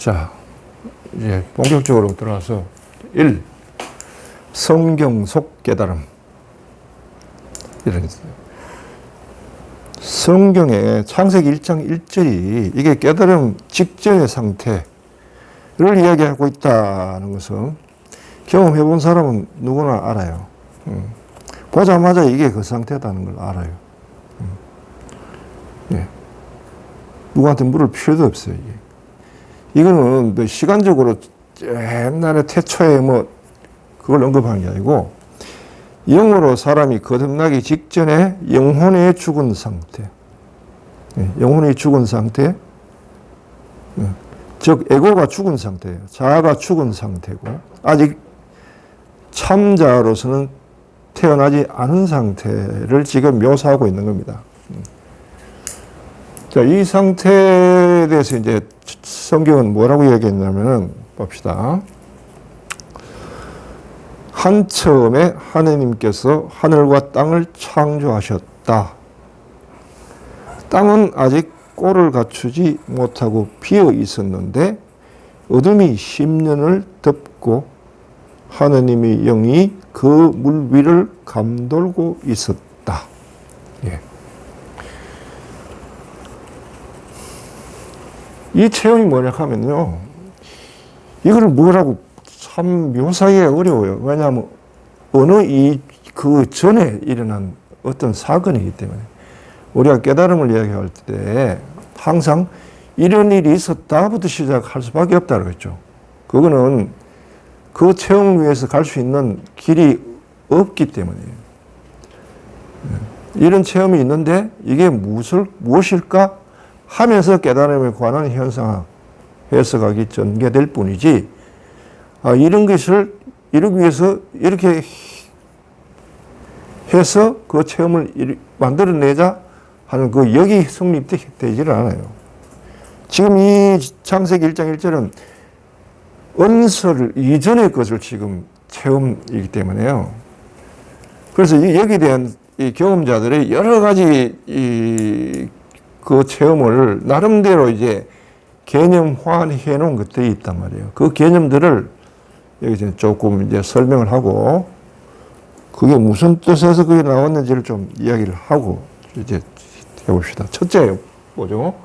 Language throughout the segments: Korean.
자, 이제 본격적으로 들어가서 1. 성경 속 깨달음. 이런 성경의 창세기 1장 1절이 이게 깨달음 직전의 상태를 이야기하고 있다는 것은 경험해 본 사람은 누구나 알아요. 보자마자 이게 그 상태다는 걸 알아요. 예. 누구한테 물을 필요도 없어요. 이거는 뭐 시간적으로 옛날에 태초에 뭐 그걸 언급하는 게 아니고 영으로 사람이 거듭나기 직전에 영혼의 죽은 상태, 영혼이 죽은 상태, 즉 에고가 죽은 상태예요. 자아가 죽은 상태고 아직 참자로서는 태어나지 않은 상태를 지금 묘사하고 있는 겁니다. 자, 이 상태에 대해서 이제 성경은 뭐라고 이야기했냐면은 봅시다. 한 처음에 하느님께서 하늘과 땅을 창조하셨다. 땅은 아직 꼴을 갖추지 못하고 비어 있었는데 어둠이 10년을 덮고 하느님의 영이 그 물 위를 감돌고 있었다. 예. 이 체험이 뭐냐 하면요. 이걸 뭐라고 참 묘사하기가 어려워요. 왜냐하면 그 전에 일어난 어떤 사건이기 때문에 우리가 깨달음을 이야기할 때 항상 이런 일이 있었다부터 시작할 수밖에 없다고 했죠. 그거는 그 체험 위에서 갈 수 있는 길이 없기 때문이에요. 이런 체험이 있는데 이게 무엇일까 하면서 깨달음에 관한 현상 해석하기 전개될 뿐이지 이런 것을 이루기 위해서 이렇게 해서 그 체험을 만들어내자 하는 그 역이 성립되지를 않아요. 지금 이 창세기 1장 1절은 언설 이전의 것을 지금 체험이기 때문에요. 그래서 여기에 대한 이 경험자들의 여러 가지 그 체험을 나름대로 이제 개념화해 놓은 것들이 있단 말이에요. 그 개념들을 여기서 조금 이제 설명을 하고 그게 무슨 뜻에서 그게 나왔는지를 좀 이야기를 하고 이제 해봅시다. 첫째, 뭐죠?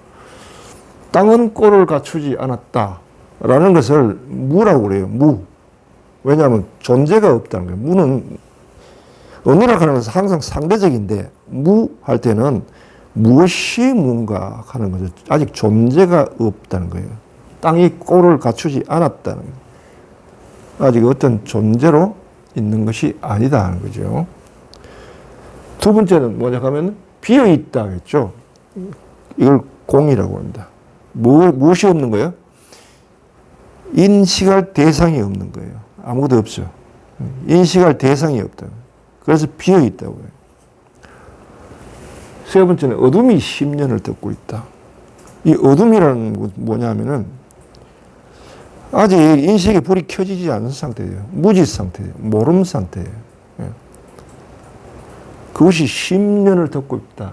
땅은 꼴을 갖추지 않았다라는 것을 무라고 그래요. 무. 왜냐하면 존재가 없다는 거예요. 무는 어느라 하는 것은 항상 상대적인데 무 할 때는 무엇이 무인가 하는 거죠. 아직 존재가 없다는 거예요. 땅이 꼴을 갖추지 않았다는 거예요. 아직 어떤 존재로 있는 것이 아니다 하는 거죠. 두 번째는 뭐냐 하면 비어있다 했죠. 이걸 공이라고 합니다. 무엇이 없는 거예요? 인식할 대상이 없는 거예요. 아무것도 없죠. 인식할 대상이 없다. 그래서 비어있다고 해요. 세 번째는 어둠이 10년을 덮고 있다. 이 어둠이라는 건 뭐냐 하면은 아직 인식의 불이 켜지지 않은 상태예요. 무지 상태예요. 모름 상태예요. 그것이 10년을 덮고 있다.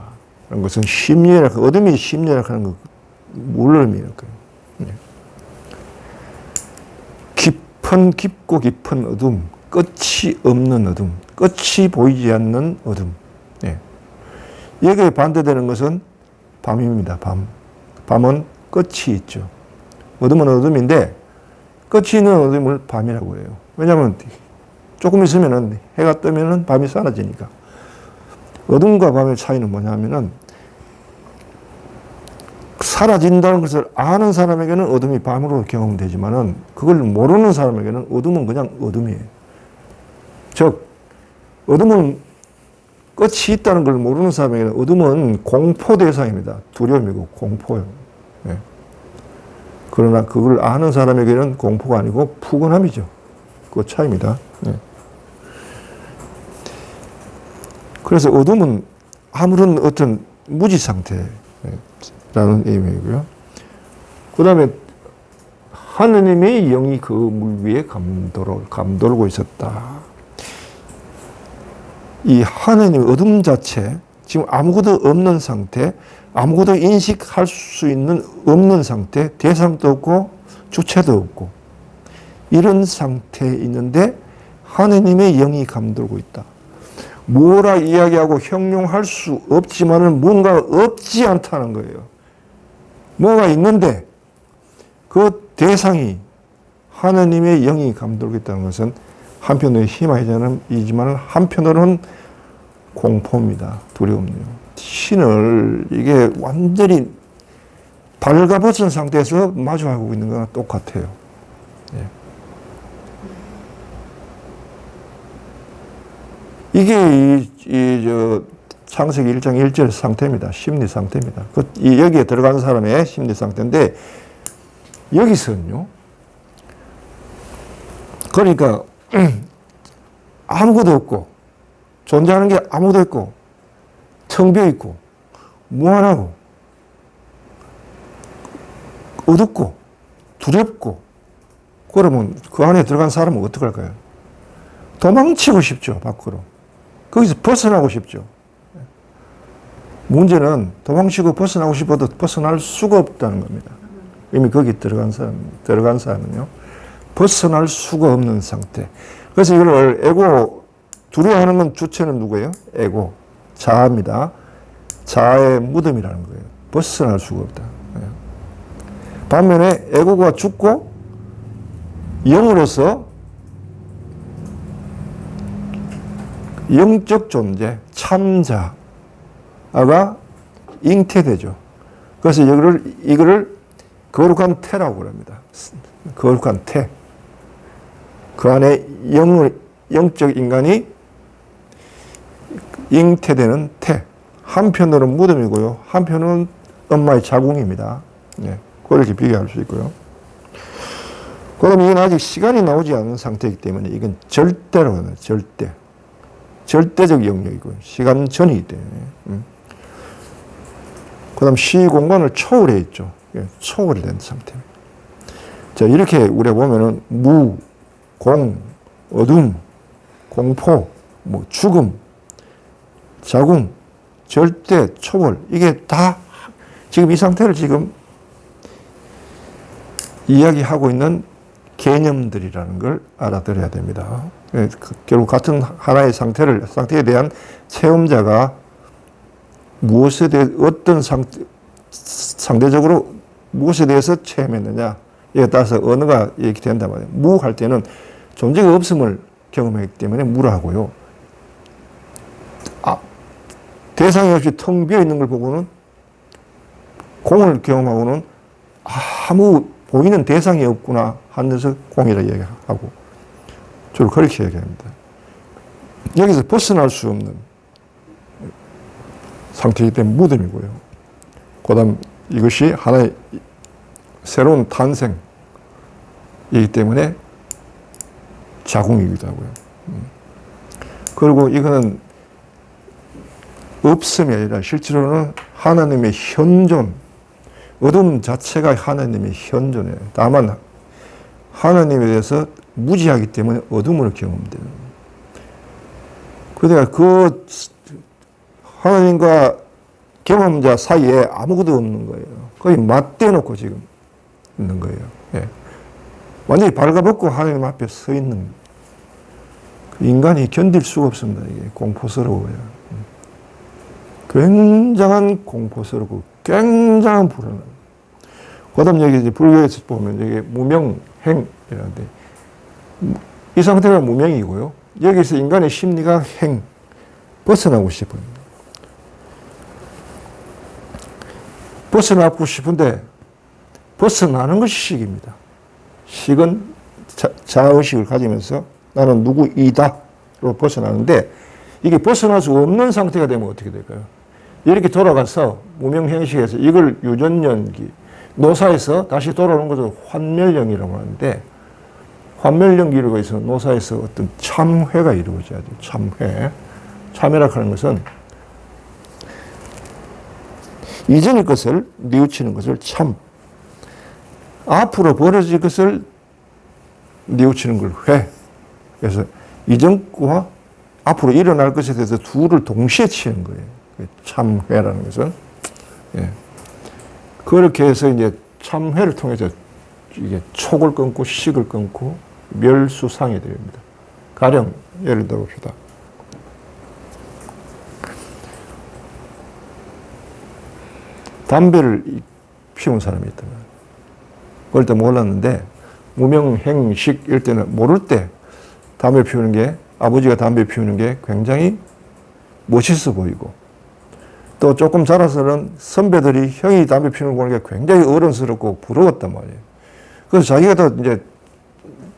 라는 것은 10년이라, 어둠이 10년이라 하는 거, 뭘 의미할 거예요. 깊고 깊은 어둠, 끝이 없는 어둠, 끝이 보이지 않는 어둠. 여기에 반대되는 것은 밤입니다. 밤은 끝이 있죠. 어둠은 어둠인데 끝이 있는 어둠을 밤이라고 해요. 왜냐하면 조금 있으면 해가 뜨면 밤이 사라지니까. 어둠과 밤의 차이는 뭐냐면은 사라진다는 것을 아는 사람에게는 어둠이 밤으로 경험되지만은 그걸 모르는 사람에게는 어둠은 그냥 어둠이에요. 즉 어둠은 끝이 있다는 걸 모르는 사람에게는 어둠은 공포 대상입니다. 두려움이고 공포예요. 그러나 그걸 아는 사람에게는 공포가 아니고 푸근함이죠. 그 차이입니다. 그래서 어둠은 아무런 어떤 무지 상태라는 의미이고요. 그 다음에 하느님의 영이 그 물 위에 감돌고 있었다. 이 하느님 어둠 자체, 지금 아무것도 없는 상태, 아무것도 인식할 수 있는 없는 상태, 대상도 없고 주체도 없고 이런 상태에 있는데 하느님의 영이 감돌고 있다. 뭐라 이야기하고 형용할 수 없지만은 뭔가 없지 않다는 거예요. 뭐가 있는데 그 대상이 하느님의 영이 감돌고 있다는 것은 한편으로 희망이지만 한편으로는 공포입니다. 두려움이요. 신을 이게 완전히 발가벗은 상태에서 마주하고 있는 거랑 똑같아요. 예. 이게 창세기 1장 1절 상태입니다. 심리 상태입니다. 여기에 들어간 사람의 심리 상태인데 여기서는요. 그러니까 아무것도 없고 존재하는 게 아무것도 없고 텅 비어 있고 무한하고 어둡고 두렵고 그러면 그 안에 들어간 사람은 어떡할까요? 도망치고 싶죠. 밖으로. 거기서 벗어나고 싶죠. 문제는 도망치고 벗어나고 싶어도 벗어날 수가 없다는 겁니다. 이미 거기 들어간 사람은요. 벗어날 수가 없는 상태. 그래서 이걸 에고, 두려워하는 건 주체는 누구예요? 에고. 자아입니다. 자아의 무덤이라는 거예요. 벗어날 수가 없다. 반면에 에고가 죽고 영으로서 영적 존재, 참자가 잉태되죠. 그래서 이거를 거룩한 태라고 합니다. 거룩한 태. 그 안에 영적 인간이 잉태되는 태. 한편으로는 무덤이고요. 한편은 엄마의 자궁입니다. 네, 그렇게 비교할 수 있고요. 그럼 이건 아직 시간이 나오지 않은 상태이기 때문에 이건 절대로 하는 절대. 절대적 영역이고요. 시간 전이기 때문에. 그 다음 시 공간을 초월해 있죠. 초월된 상태입니다. 자, 이렇게 우리가 보면은 무, 공, 어둠, 공포, 죽음, 자궁, 절대, 초월, 이게 다 지금 이 상태를 지금 이야기하고 있는 개념들이라는 걸 알아들어야 됩니다. 결국 같은 하나의 상태에 대한 체험자가 무엇에 대해 어떤 상대적으로 무엇에 대해서 체험했느냐 이에 따라서 언어가 얘기된단 말이에요. 무 할 때는 존재가 없음을 경험했기 때문에 무라고요. 대상이 없이 텅 비어 있는 걸 보고는 공을 경험하고는 아무 보이는 대상이 없구나 하면서 공이라고 얘기하고 주로 그렇게 얘기합니다. 여기서 벗어날 수 없는 상태이기 때문에 무덤이고요. 그 다음 이것이 하나의 새로운 탄생이기 때문에 자궁이기도 하고요. 그리고 이거는 없음이 아니라 실제로는 하나님의 현존, 어둠 자체가 하나님의 현존이에요. 다만 하나님에 대해서 무지하기 때문에 어둠을 경험돼요. 그러니까 그 하나님과 경험자 사이에 아무것도 없는 거예요. 거의 맞대놓고 지금 있는 거예요. 예. 완전히 발가벗고 하나님 앞에 서 있는 인간이 견딜 수가 없습니다. 이게 공포스러워요. 굉장한 공포스럽고 굉장한 불안함. 그 다음 여기 이제 불교에서 보면 여기 무명행이라는데 이 상태가 무명이고요. 여기서 인간의 심리가 행, 벗어나고 싶어요. 벗어나고 싶은데 벗어나는 것이 식입니다. 식은 자아의식을 가지면서 나는 누구이다로 벗어나는데 이게 벗어날 수 없는 상태가 되면 어떻게 될까요? 이렇게 돌아가서 무명행식에서 이걸 유전연기, 노사에서 다시 돌아오는 것을 환멸연기라고 하는데 환멸연기로 해서 노사에서 어떤 참회가 이루어져야 돼요. 참회. 참회라고 하는 것은 이전의 것을 뉘우치는 것을 참, 앞으로 벌어질 것을 뉘우치는 걸 회. 그래서 이전 거와 앞으로 일어날 것에 대해서 둘을 동시에 치는 거예요. 참회라는 것은. 예. 그렇게 해서 이제 참회를 통해서 이게 촉을 끊고 식을 끊고 멸수상이 됩니다. 가령 예를 들어 봅시다. 담배를 피운 사람이 있다면, 어릴 때 몰랐는데 무명행식 이럴 때는 모를 때 담배 피우는 게, 아버지가 담배 피우는 게 굉장히 멋있어 보이고, 또 조금 자라서는 선배들이 형이 담배 피우는 거 보니까 굉장히 어른스럽고 부러웠단 말이에요. 그래서 자기가 더 이제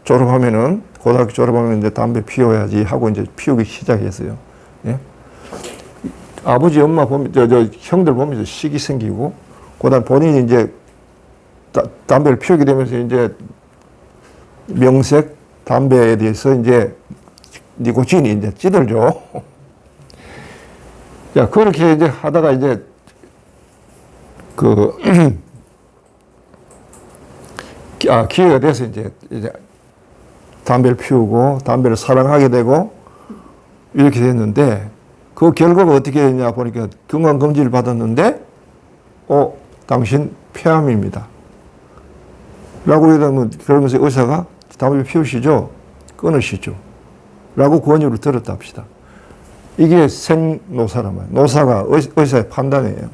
졸업하면은, 고등학교 졸업하면 이제 담배 피워야지 하고 이제 피우기 시작했어요. 예? 아버지, 엄마 보면, 형들 보면서 식이 생기고, 그 다음 본인이 이제 담배를 피우게 되면서 이제 명색, 담배에 대해서 이제 니코틴이 이제 찌들죠. 자, 그렇게 이제 하다가 이제 기회가 돼서 이제 담배를 피우고 담배를 사랑하게 되고 이렇게 됐는데, 그 결과가 어떻게 되냐 보니까 건강검진을 받았는데, 당신 폐암입니다. 라고 그러면서 의사가 담배 피우시죠? 끊으시죠? 라고 권유를 들었다 합시다. 이게 생노사란 말이에요. 노사가 의사의 판단이에요.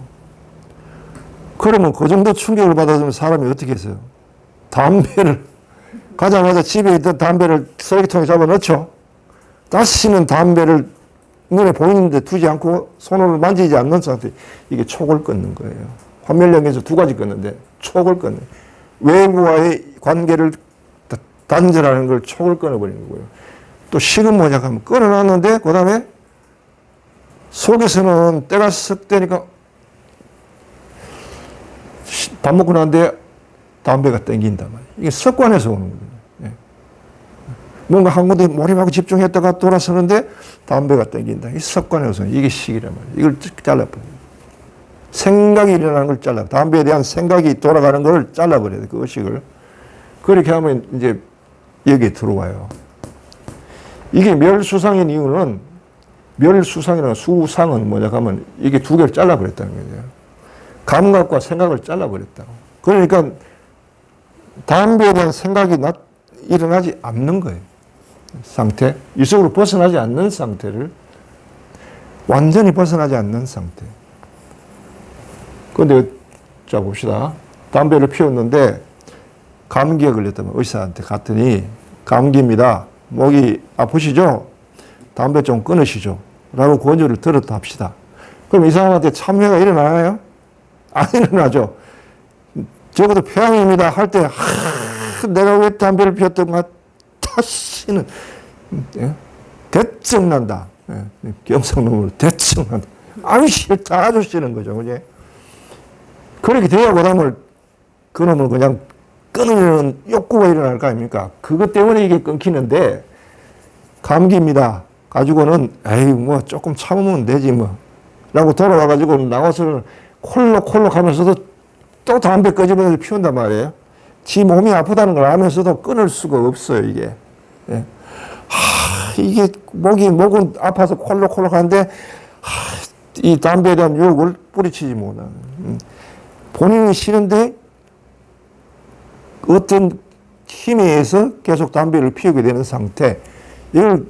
그러면 그 정도 충격을 받았으면 사람이 어떻게 했어요? 담배를, 가자마자 집에 있던 담배를 쓰레기통에 잡아 넣죠? 다시는 담배를 눈에 보이는데 두지 않고 손으로 만지지 않는 상태, 이게 촉을 끊는 거예요. 환멸령에서 두 가지 끊는데, 촉을 끊는, 외부와의 관계를 단절하는 걸 촉을 끊어버리는 거고요. 또 식은 뭐냐 하면 끊어놨는데, 그 다음에 속에서는 때가 쓱 되니까 밥 먹고 난데 담배가 땡긴단 말이에요. 이게 습관에서 오는 거예요. 예. 뭔가 한 군데 몰입하고 집중했다가 돌아서는데 담배가 땡긴다. 이 습관에서 이게 식이란 말이에요. 이걸 잘라버려요. 생각이 일어나는 걸 잘라. 담배에 대한 생각이 돌아가는 걸 잘라버려야 돼. 그 의식을. 그렇게 하면 이제 여기에 들어와요. 이게 멸수상인 이유는, 멸수상이라는 수상은 뭐냐 하면 이게 두 개를 잘라버렸다는 거예요. 감각과 생각을 잘라버렸다고. 그러니까 담배에 대한 생각이 일어나지 않는 거예요. 상태. 이속으로 벗어나지 않는 상태를, 완전히 벗어나지 않는 상태. 그런데 자 봅시다. 담배를 피웠는데 감기에 걸렸다면 의사한테 갔더니 감기입니다. 목이 아프시죠? 담배 좀 끊으시죠? 라고 권유를 들었다 합시다. 그럼 이 사람한테 참회가 일어나나요? 안 일어나죠. 적어도 폐암입니다 할 때, 내가 왜 담배를 피웠던가 다시는, 대증난다. 경상놈으로 대증난다. 아유, 싫다. 아주 싫은 거죠. 그지? 그렇게 돼야 그다음을, 그놈을 그냥 끊으면 욕구가 일어날 거 아닙니까? 그것 때문에 이게 끊기는데, 감기입니다. 가지고는, 에이, 뭐, 조금 참으면 되지, 뭐. 라고 돌아와가지고 나와서 콜록콜록 하면서도 또 담배 꺼집어서 피운단 말이에요. 지 몸이 아프다는 걸 알면서도 끊을 수가 없어요, 이게. 예. 이게 목은 아파서 콜록콜록 하는데, 이 담배에 대한 유혹을 뿌리치지 못하는. 본인이 싫은데 어떤 힘에 의해서 계속 담배를 피우게 되는 상태. 이걸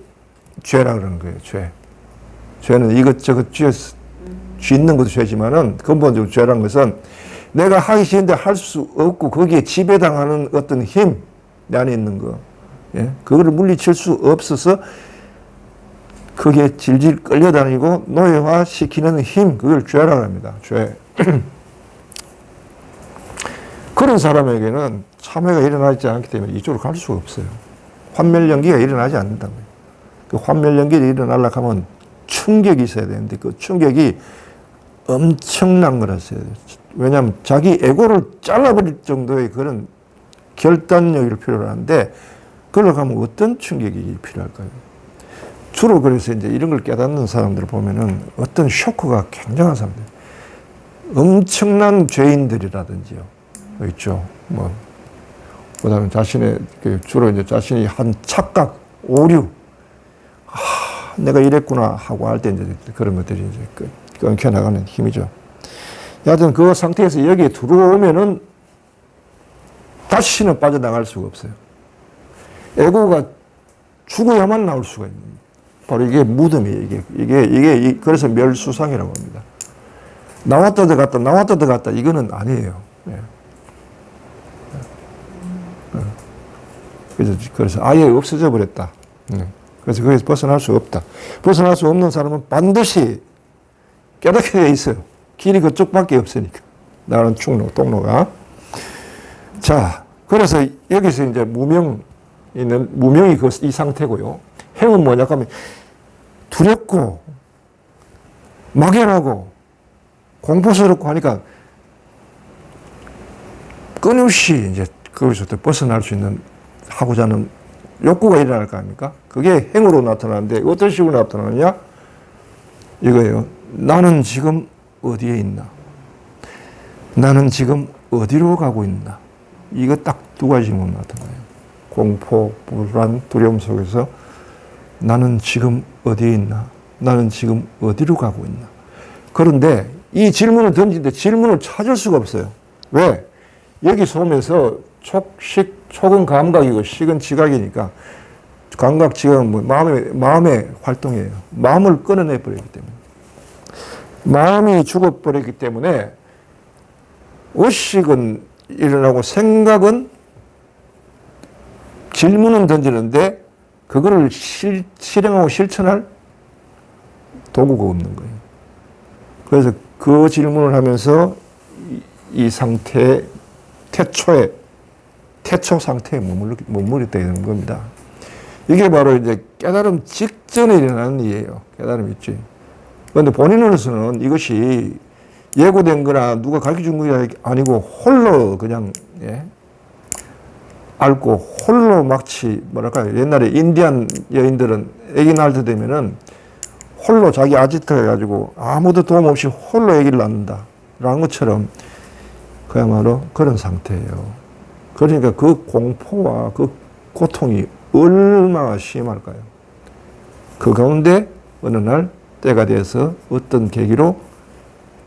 죄라 그러는 거예요, 죄. 죄는 이것저것 짓는 것도 죄지만은 근본적으로 죄라는 것은 내가 하기 싫은데 할 수 없고 거기에 지배당하는 어떤 힘, 내 안에 있는 거. 예? 그거를 물리칠 수 없어서 그게 질질 끌려다니고 노예화시키는 힘, 그걸 죄라고 합니다. 죄. 그런 사람에게는 참회가 일어나지 않기 때문에 이쪽으로 갈 수가 없어요. 환멸연기가 일어나지 않는다고요. 그 환멸연기가 일어나려고 하면 충격이 있어야 되는데 그 충격이 엄청난 거라서요. 왜냐하면 자기 에고를 잘라버릴 정도의 그런 결단력이 필요로 하는데 그러려고 하면 어떤 충격이 필요할까요? 주로 그래서 이제 이런 걸 깨닫는 사람들을 보면은 어떤 쇼크가 굉장한 사람들. 엄청난 죄인들이라든지요. 있죠. 뭐, 그 다음에 주로 이제 자신이 한 착각, 오류. 내가 이랬구나 하고 할 때 이제 그런 것들이 이제 끊겨나가는 힘이죠. 여하튼 그 상태에서 여기에 들어오면은 다시는 빠져나갈 수가 없어요. 에고가 죽어야만 나올 수가 있는 거예요. 바로 이게 무덤이에요. 이게 그래서 멸수상이라고 합니다. 나왔다 들어갔다 나왔다 들어갔다 이거는 아니에요. 예. 그래서 아예 없어져 버렸다. 그래서 거기서 벗어날 수 없다. 벗어날 수 없는 사람은 반드시 깨닫게 돼 있어요. 길이 그쪽밖에 없으니까. 나는 통로가. 자, 그래서 여기서 이제 무명이 이 상태고요. 행은 뭐냐 하면 두렵고 막연하고 공포스럽고 하니까 끊임없이 이제 거기서부터 벗어날 수 있는 하고자 하는 욕구가 일어날 거 아닙니까? 그게 행으로 나타나는데 어떤 식으로 나타나느냐? 이거예요. 나는 지금 어디에 있나? 나는 지금 어디로 가고 있나? 이거 딱 두 가지로 나타나요. 공포, 불안, 두려움 속에서 나는 지금 어디에 있나? 나는 지금 어디로 가고 있나? 그런데 이 질문을 던지는데 질문을 찾을 수가 없어요. 왜? 여기 소면서 촉은 감각이고 식은 지각이니까 감각, 지각은 뭐 마음의 활동이에요. 마음을 끊어내 버리기 때문에. 마음이 죽어버렸기 때문에 의식은 일어나고 생각은 질문은 던지는데 그거를 실행하고 실천할 도구가 없는 거예요. 그래서 그 질문을 하면서 이 상태에 태초 상태에 머무르게 되는 겁니다. 이게 바로 이제 깨달음 직전에 일어나는 일이에요. 깨달음 있지. 그런데 본인으로서는 이것이 예고된 거나 누가 가르쳐 준 게 아니고 홀로 그냥 앓고 홀로 마치 뭐랄까요. 옛날에 인디안 여인들은 아기 낳을 때 되면은 홀로 자기 아지트 해가지고 아무도 도움 없이 홀로 아기를 낳는다. 라는 것처럼 그야말로 그런 상태예요. 그러니까 그 공포와 그 고통이 얼마나 심할까요? 그 가운데 어느 날 때가 돼서 어떤 계기로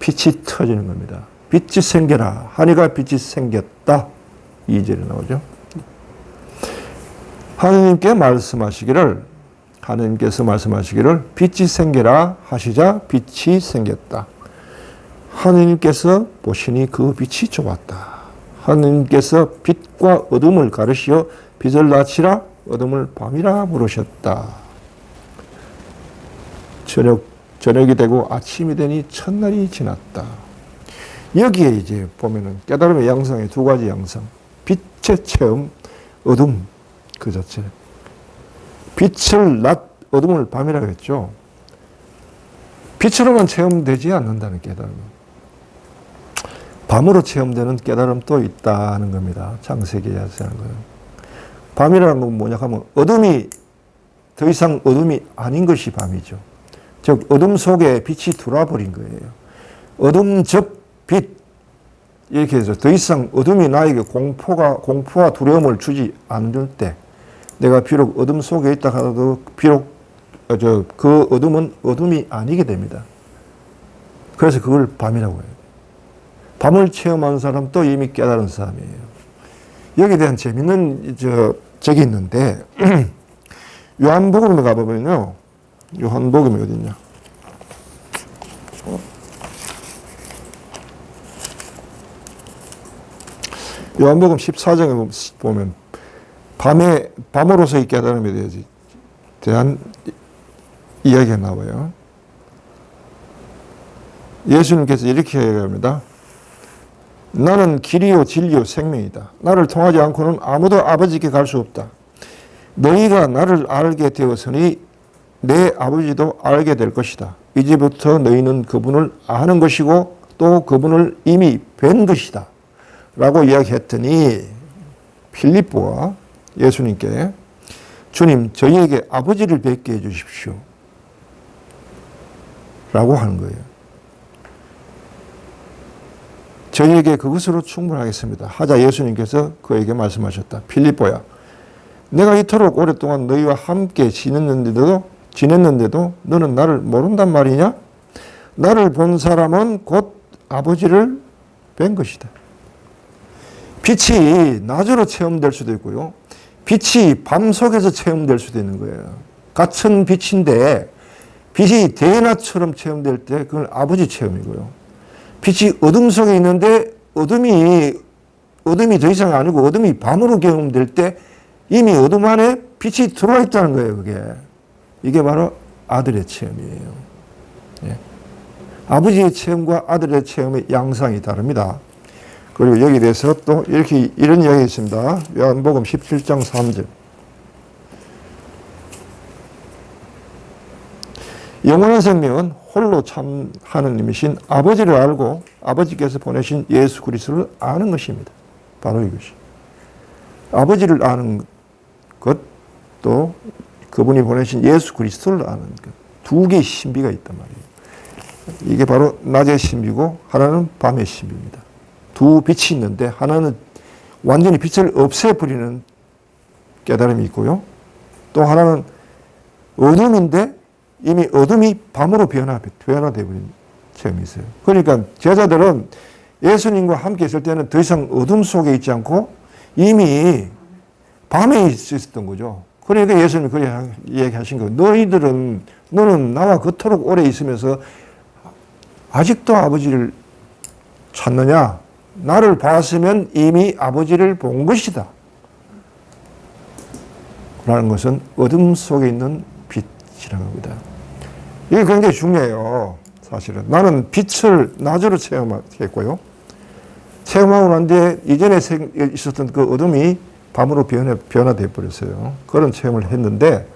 빛이 터지는 겁니다. 빛이 생겨라. 하니가 빛이 생겼다. 2절에 나오죠. 하느님께서 말씀하시기를 빛이 생겨라 하시자 빛이 생겼다. 하느님께서 보시니 그 빛이 좋았다. 하느님께서 빛과 어둠을 가르시어 빛을 낮이라 어둠을 밤이라 부르셨다. 저녁이 되고 아침이 되니 첫날이 지났다. 여기에 이제 보면은 깨달음의 양상의 두 가지 양상. 빛의 체험, 어둠 그 자체. 빛을 낮, 어둠을 밤이라고 했죠. 빛으로만 체험되지 않는다는 깨달음. 밤으로 체험되는 깨달음도 있다는 겁니다. 창세기에 하는 거예요. 밤이라는 건 뭐냐 하면 어둠이 더 이상 어둠이 아닌 것이 밤이죠. 즉 어둠 속에 빛이 들어와 버린 거예요. 어둠적 빛 이렇게 해서 더 이상 어둠이 나에게 공포와 두려움을 주지 않을 때 내가 비록 어둠 속에 있다 하더라도 비록 그 어둠은 어둠이 아니게 됩니다. 그래서 그걸 밤이라고 해요. 밤을 체험한 사람도 이미 깨달은 사람이에요. 여기에 대한 재밌는 적이 있는데 요한복음에 가보면요. 요한복음이 어딨냐. 요한복음 14장에 보면 밤으로서의 깨달음에 대한 이야기가 나와요. 예수님께서 이렇게 얘기합니다. 나는 길이요 진리요 생명이다. 나를 통하지 않고는 아무도 아버지께 갈 수 없다. 너희가 나를 알게 되었으니 내 아버지도 알게 될 것이다. 이제부터 너희는 그분을 아는 것이고 또 그분을 이미 뵌 것이다. 라고 이야기했더니 필립보가 예수님께 주님 저희에게 아버지를 뵙게 해주십시오. 라고 하는 거예요. 저희에게 그것으로 충분하겠습니다. 하자 예수님께서 그에게 말씀하셨다. 필립보야, 내가 이토록 오랫동안 너희와 함께 지냈는데도 너는 나를 모른단 말이냐? 나를 본 사람은 곧 아버지를 뵌 것이다. 빛이 낮으로 체험될 수도 있고요. 빛이 밤 속에서 체험될 수도 있는 거예요. 같은 빛인데 빛이 대낮처럼 체험될 때 그건 아버지 체험이고요. 빛이 어둠 속에 있는데 어둠이 더 이상 아니고 어둠이 밤으로 경험될 때 이미 어둠 안에 빛이 들어와 있다는 거예요. 그게. 이게 바로 아들의 체험이에요. 예. 아버지의 체험과 아들의 체험의 양상이 다릅니다. 그리고 여기에 대해서 또 이런 이야기가 있습니다. 요한복음 17장 3절. 영원한 생명은 홀로 참 하느님이신 아버지를 알고 아버지께서 보내신 예수 그리스도를 아는 것입니다. 바로 이것이. 아버지를 아는 것, 또 그분이 보내신 예수 그리스도를 아는 것. 두 개의 신비가 있단 말이에요. 이게 바로 낮의 신비고 하나는 밤의 신비입니다. 두 빛이 있는데 하나는 완전히 빛을 없애버리는 깨달음이 있고요. 또 하나는 어둠인데 이미 어둠이 밤으로 변화되어버린 체험이 있어요. 그러니까 제자들은 예수님과 함께 있을 때는 더 이상 어둠 속에 있지 않고 이미 밤에 있었던 거죠. 그러니까 예수님이 그렇게 얘기하신 거예요. 너는 나와 그토록 오래 있으면서 아직도 아버지를 찾느냐? 나를 봤으면 이미 아버지를 본 것이다. 라는 것은 어둠 속에 있는 빛이라는 겁니다. 이게 굉장히 중요해요. 사실은. 나는 빛을 낮으로 체험했고요. 체험하고 난 뒤에 이전에 있었던 그 어둠이 밤으로 변화되어 버렸어요. 그런 체험을 했는데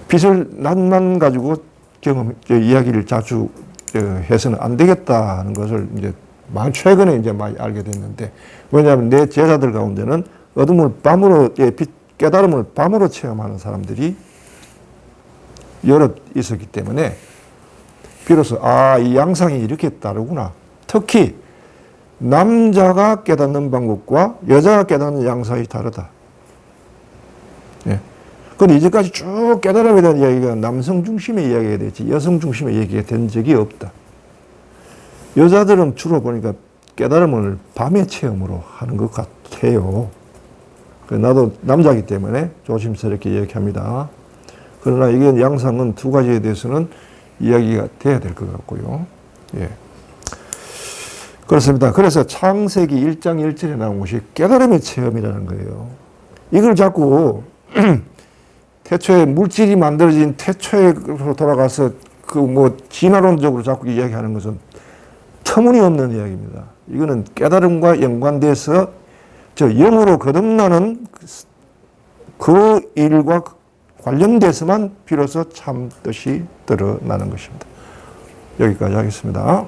빛을 낮만 가지고 이야기를 자주 해서는 안 되겠다는 것을 이제 최근에 이제 많이 알게 됐는데, 왜냐하면 내 제자들 가운데는 어둠을 밤으로, 깨달음을 밤으로 체험하는 사람들이 여럿 있었기 때문에 비로소 이 양상이 이렇게 다르구나. 특히 남자가 깨닫는 방법과 여자가 깨닫는 양상이 다르다. 예. 근데 이제까지 쭉 깨달음에 대한 이야기가 남성 중심의 이야기가 됐지 여성 중심의 이야기가 된 적이 없다. 여자들은 주로 보니까 깨달음을 밤의 체험으로 하는 것 같아요. 나도 남자이기 때문에 조심스럽게 이야기합니다. 그러나 이게 양상은 두 가지에 대해서는 이야기가 돼야 될 것 같고요. 예. 그렇습니다. 그래서 창세기 1장 1절에 나온 것이 깨달음의 체험이라는 거예요. 이걸 자꾸 태초에 물질이 만들어진 태초로 돌아가서 진화론적으로 자꾸 이야기하는 것은 터무니없는 이야기입니다. 이거는 깨달음과 연관돼서 영으로 거듭나는 그 일과 관련돼서만 비로소 참 뜻이 드러나는 것입니다. 여기까지 하겠습니다.